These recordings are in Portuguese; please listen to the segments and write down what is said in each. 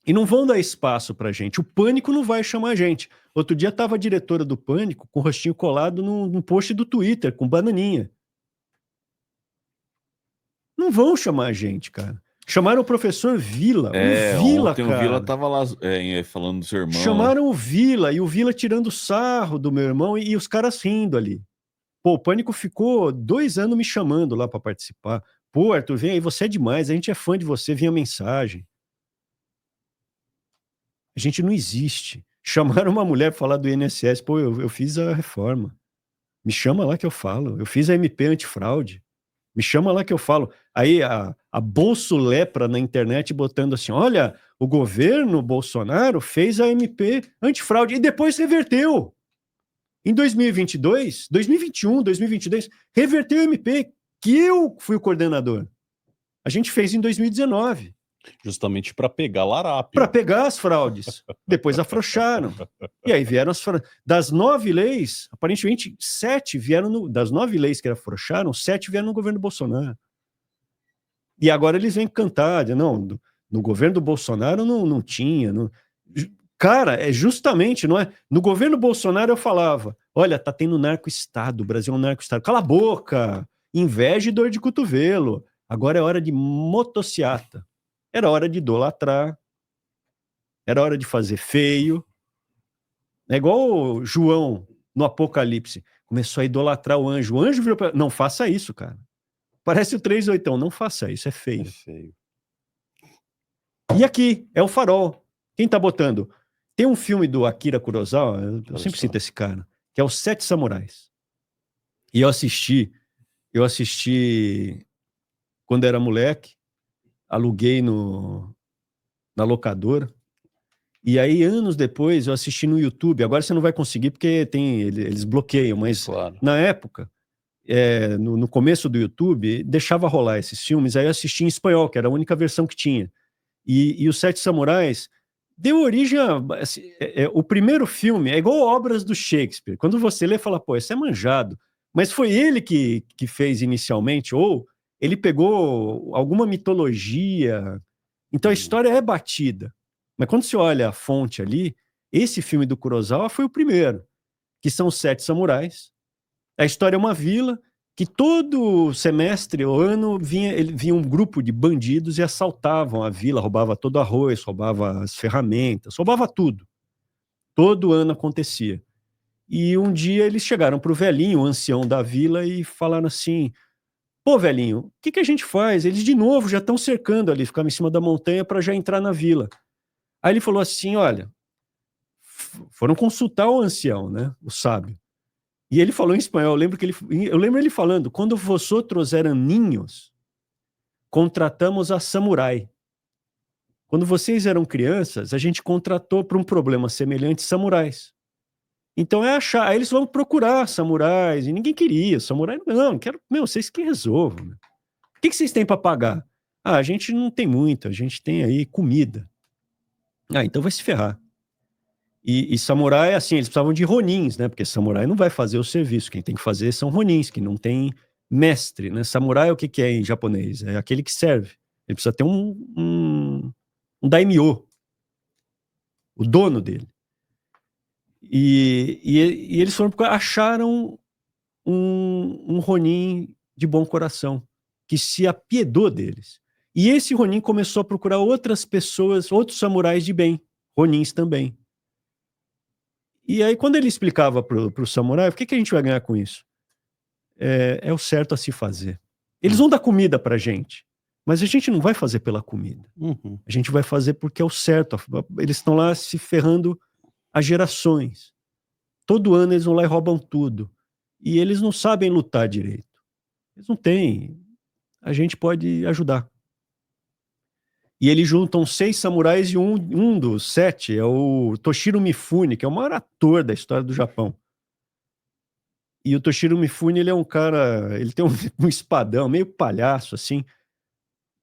E não vão dar espaço pra gente. O Pânico não vai chamar a gente. Outro dia tava a diretora do Pânico com o rostinho colado num post do Twitter, com bananinha. Não vão chamar a gente, cara. Chamaram o professor Vila. O Vila, Ontem o Vila cara. tava lá falando do seu irmão lá. Chamaram o Vila, e o Vila tirando sarro do meu irmão e os caras rindo ali. Pô, o Pânico ficou 2 anos me chamando lá pra participar. Pô, Arthur, vem aí, você é demais, a gente é fã de você, vinha mensagem. A gente não existe. Chamaram uma mulher pra falar do INSS, pô, eu fiz a reforma. Me chama lá que eu falo. Eu fiz a MP antifraude. Me chama lá que eu falo. Aí a Bolso Lepra na internet botando assim: olha, o governo Bolsonaro fez a MP antifraude e depois reverteu. Em 2022, 2021, 2022, reverteu a MP que eu fui o coordenador. A gente fez em 2019. Justamente para pegar larápio. Para pegar as fraudes. Depois afrouxaram. E aí vieram as fraudes. Das 9 leis, aparentemente 7 vieram das 9 leis que afrouxaram, 7 vieram no governo Bolsonaro. E agora eles vêm cantar, não, no governo do Bolsonaro não tinha. Não... Cara, é justamente, não é? No governo Bolsonaro eu falava, olha, tá tendo narco-estado, o Brasil é um narco-estado. Cala a boca, inveja e dor de cotovelo. Agora é hora de motociata. Era hora de idolatrar, era hora de fazer feio. É igual o João no Apocalipse. Começou a idolatrar o anjo. O anjo virou pra... Não faça isso, cara. Parece o 38. Não faça isso, é feio. É feio. E aqui, é o Farol. Quem tá botando? Tem um filme do Akira Kurosawa, eu sempre cito esse cara, que é Os Sete Samurais. E eu assisti quando era moleque, aluguei na locadora. E aí, anos depois, eu assisti no YouTube. Agora você não vai conseguir porque eles bloqueiam, mas Claro. na época, no começo do YouTube, deixava rolar esses filmes. Aí eu assisti em espanhol, que era a única versão que tinha. E Os Sete Samurais deu origem a... Assim, o primeiro filme é igual obras do Shakespeare. Quando você lê, fala, pô, esse é manjado. Mas foi ele que fez inicialmente, ou ele pegou alguma mitologia. Então a história é batida. Mas quando você olha a fonte ali, esse filme do Kurosawa foi o primeiro, que são os Sete Samurais. A história é uma vila que todo semestre ou ano vinha um grupo de bandidos e assaltavam a vila, roubava todo o arroz, roubava as ferramentas, roubava tudo. Todo ano acontecia. E um dia eles chegaram para o velhinho, o ancião da vila, e falaram assim: pô, velhinho, o que a gente faz? Eles de novo já estão cercando ali, ficaram em cima da montanha para já entrar na vila. Aí ele falou assim: olha, foram consultar o ancião, né, o sábio. E ele falou em espanhol, eu lembro ele falando: quando vosotros eram ninhos, contratamos a samurai. Quando vocês eram crianças, a gente contratou para um problema semelhante samurais. Então é achar, aí eles vão procurar samurais, e ninguém queria, samurai não, quero, vocês que resolvam. Né? O que vocês têm para pagar? Ah, a gente não tem muito, a gente tem aí comida. Ah, então vai se ferrar. E samurai, assim, eles precisavam de ronins, né? Porque samurai não vai fazer o serviço. Quem tem que fazer são ronins, que não tem mestre, né? Samurai, o que é em japonês? É aquele que serve. Ele precisa ter um daimyo, o dono dele. E eles acharam um ronin de bom coração, que se apiedou deles. E esse ronin começou a procurar outras pessoas, outros samurais de bem, ronins também. E aí, quando ele explicava pro samurai, o que a gente vai ganhar com isso? É o certo a se fazer. Eles vão dar comida pra gente, mas a gente não vai fazer pela comida. Uhum. A gente vai fazer porque é o certo. Eles estão lá se ferrando há gerações. Todo ano eles vão lá e roubam tudo. E eles não sabem lutar direito. Eles não têm. A gente pode ajudar. E eles juntam 6 samurais e um dos 7 é o Toshiro Mifune, que é o maior ator da história do Japão. E o Toshiro Mifune, ele é um cara, ele tem um espadão, meio palhaço, assim.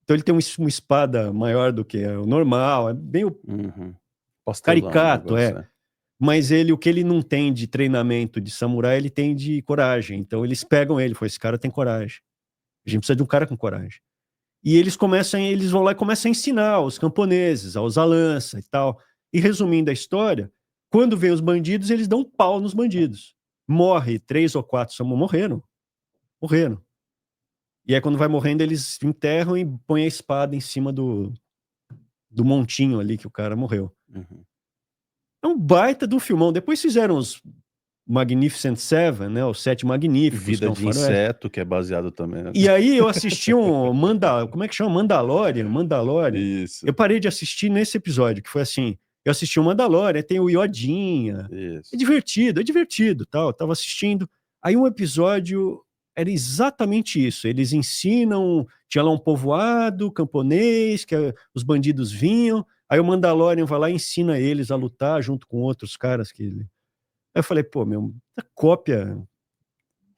Então ele tem uma espada maior do que o normal, é meio caricato, Mas o que ele não tem de treinamento de samurai, ele tem de coragem. Então eles pegam ele, esse cara tem coragem. A gente precisa de um cara com coragem. E eles vão lá e começam a ensinar aos camponeses, a usar lança e tal. E resumindo a história, quando vem os bandidos, eles dão um pau nos bandidos. Morre 3 ou 4, morreram. E aí quando vai morrendo, eles enterram e põem a espada em cima do montinho ali que o cara morreu. Uhum. É um baita de um filmão. Depois fizeram os Magnificent Seven, né? Os 7 Magníficos. Vida de Inseto, que é baseado também. Né? E aí eu assisti como é que chama? Mandalorian. Isso. Eu parei de assistir nesse episódio, que foi assim, eu assisti o Mandalorian, tem o Iodinha. Isso. É divertido, tal. Eu tava assistindo. Aí um episódio era exatamente isso. Eles ensinam, tinha lá um povoado camponês, que os bandidos vinham. Aí o Mandalorian vai lá e ensina eles a lutar junto com outros caras que ele... Aí eu falei, pô, cópia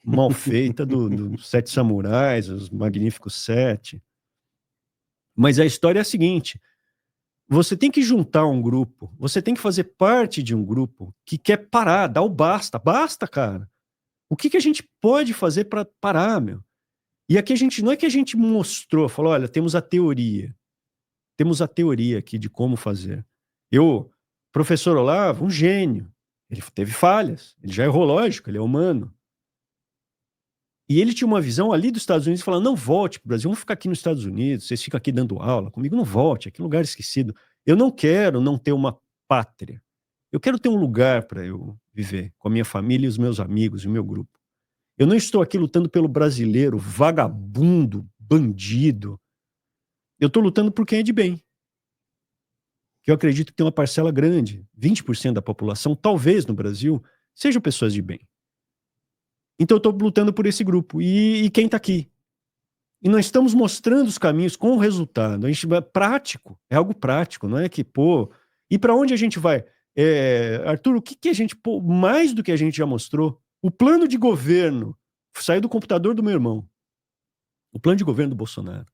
mal feita do Sete Samurais, os Magníficos Sete. Mas a história é a seguinte: você tem que juntar um grupo, você tem que fazer parte de um grupo que quer parar, dar o basta. Basta, cara. O que a gente pode fazer para parar, meu? E aqui não é que a gente mostrou, falou, olha, temos a teoria aqui de como fazer. Professor Olavo, um gênio, ele teve falhas, ele já errou, lógico, ele é humano. E ele tinha uma visão ali dos Estados Unidos, falando, não volte para o Brasil, vamos ficar aqui nos Estados Unidos, vocês ficam aqui dando aula, comigo não volte, aqui é um lugar esquecido. Eu não quero não ter uma pátria. Eu quero ter um lugar para eu viver, com a minha família e os meus amigos e o meu grupo. Eu não estou aqui lutando pelo brasileiro, vagabundo, bandido. Eu estou lutando por quem é de bem. Que eu acredito que tem uma parcela grande, 20% da população, talvez no Brasil, sejam pessoas de bem. Então eu estou lutando por esse grupo. E quem está aqui? E nós estamos mostrando os caminhos com o resultado. A gente vai prático, é algo prático, não é que, pô... E para onde a gente vai? Arthur, o que a gente... Pô, mais do que a gente já mostrou, o plano de governo saiu do computador do meu irmão. O plano de governo do Bolsonaro.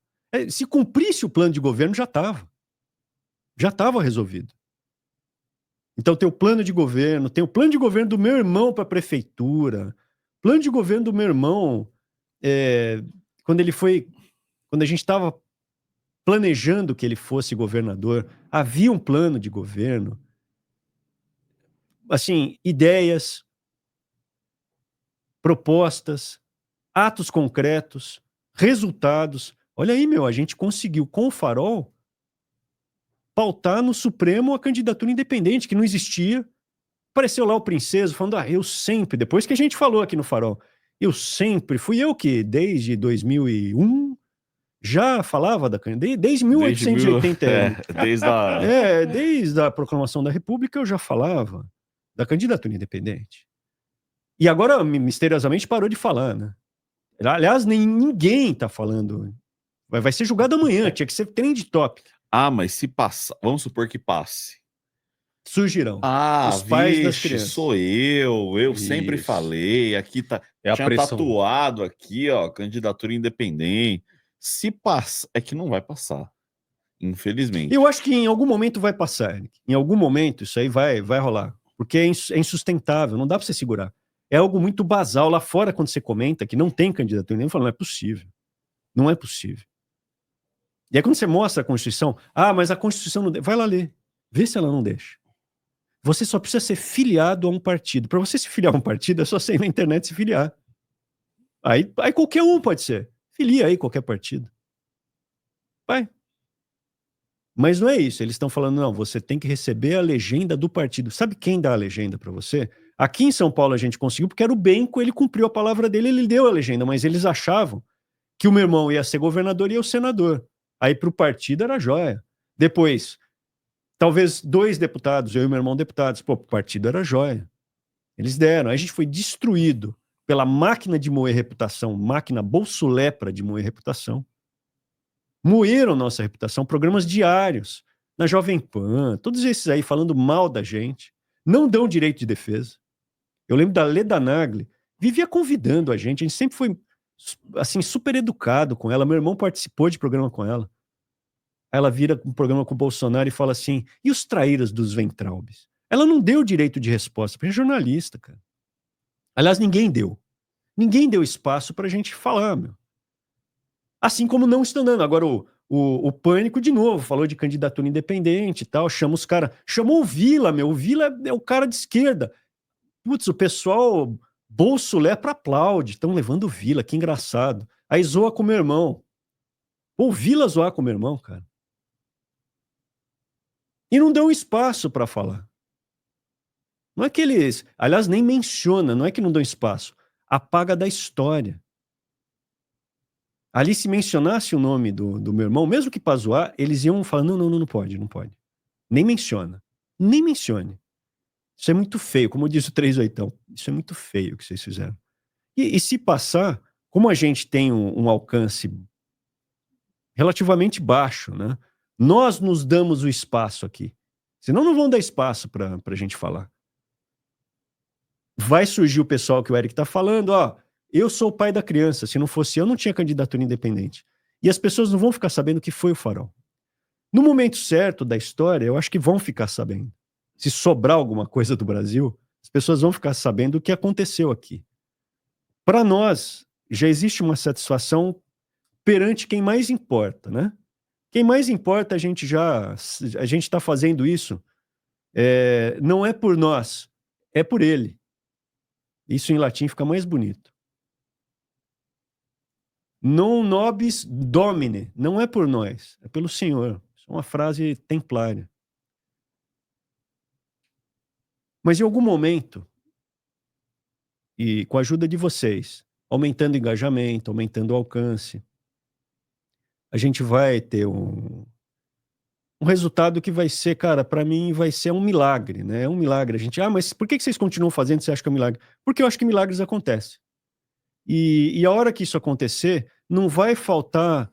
Se cumprisse o plano de governo, já estava. Já estava resolvido. Então tem o plano de governo, tem o plano de governo do meu irmão para a prefeitura, plano de governo do meu irmão, quando a gente estava planejando que ele fosse governador, havia um plano de governo, assim, ideias, propostas, atos concretos, resultados. Olha aí, a gente conseguiu com o Farol pautar no Supremo a candidatura independente, que não existia. Apareceu lá o Princeso falando, eu sempre, depois que a gente falou aqui no Farol, fui eu que desde 2001 já falava da candidatura, desde 1881. Desde a proclamação da República eu já falava da candidatura independente. E agora, misteriosamente, parou de falar, né? Aliás, ninguém está falando. Vai ser julgado amanhã, tinha que ser trend topic. Mas se passar, vamos supor que passe. Surgirão. Os pais das crianças. Sou eu sempre falei, aqui tá, tinha tatuado aqui, ó, candidatura independente. Se passa, é que não vai passar, infelizmente. Eu acho que em algum momento vai passar, Eric. Em algum momento isso aí vai rolar, porque é insustentável, não dá para você segurar. É algo muito basal. Lá fora, quando você comenta que não tem candidatura, nem fala, não é possível. Não é possível. E aí quando você mostra a Constituição, mas a Constituição não... Vai lá ler, vê se ela não deixa. Você só precisa ser filiado a um partido. Para você se filiar a um partido, é só você ir na internet e se filiar. Aí qualquer um pode ser. Filia aí qualquer partido. Vai. Mas não é isso. Eles estão falando, não, você tem que receber a legenda do partido. Sabe quem dá a legenda para você? Aqui em São Paulo a gente conseguiu, porque era o Benco, ele cumpriu a palavra dele, ele deu a legenda, mas eles achavam que o meu irmão ia ser governador e eu senador. Aí para o partido era joia. Depois, talvez 2 deputados, eu e meu irmão deputados. Pô, o partido era joia. Eles deram. Aí a gente foi destruído pela máquina de moer reputação, máquina bolsolepra de moer reputação. Moeram nossa reputação, programas diários, na Jovem Pan, todos esses aí falando mal da gente, não dão direito de defesa. Eu lembro da Leda Nagli, vivia convidando a gente sempre foi assim, super educado com ela. Meu irmão participou de programa com ela. Ela vira um programa com o Bolsonaro e fala assim, e os traíras dos Ventralbes? Ela não deu direito de resposta para jornalista, cara. Aliás, ninguém deu. Ninguém deu espaço para a gente falar, meu. Assim como não estão dando. Agora, o Pânico, de novo, falou de candidatura independente e tal, chama os caras. Chamou o Vila, meu. O Vila é o cara de esquerda. Putz, o pessoal bolso lepra aplaude. Estão levando o Vila, que engraçado. Aí zoa com o meu irmão. Pô, o Vila zoar com o meu irmão, cara. E não dão espaço para falar. Não é que eles. Aliás, nem menciona, não é que não dão espaço. Apaga da história. Ali, se mencionasse o nome do meu irmão, mesmo que para zoar, eles iam falar: não pode, não pode. Nem menciona. Nem mencione. Isso é muito feio, como diz o 38. Isso é muito feio o que vocês fizeram. E se passar, como a gente tem um alcance relativamente baixo, né? Nós nos damos o espaço aqui. Senão não vão dar espaço para a gente falar. Vai surgir o pessoal que o Eric está falando, ó, eu sou o pai da criança, se não fosse eu, não tinha candidatura independente. E as pessoas não vão ficar sabendo o que foi o Farol. No momento certo da história, eu acho que vão ficar sabendo. Se sobrar alguma coisa do Brasil, as pessoas vão ficar sabendo o que aconteceu aqui. Para nós, já existe uma satisfação perante quem mais importa, né? Quem mais importa, a gente está fazendo isso, não é por nós, é por ele. Isso em latim fica mais bonito. Non nobis domine, não é por nós, é pelo Senhor. Isso é uma frase templária. Mas em algum momento, e com a ajuda de vocês, aumentando o engajamento, aumentando o alcance, a gente vai ter um resultado que vai ser, cara, para mim vai ser um milagre, né? É um milagre. A gente, mas por que vocês continuam fazendo? Você acha que é um milagre? Porque eu acho que milagres acontecem. E a hora que isso acontecer, não vai faltar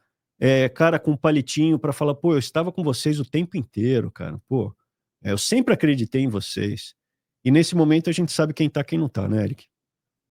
cara com palitinho para falar, pô, eu estava com vocês o tempo inteiro, cara. Pô, eu sempre acreditei em vocês. E nesse momento a gente sabe quem tá, quem não tá, né, Eric?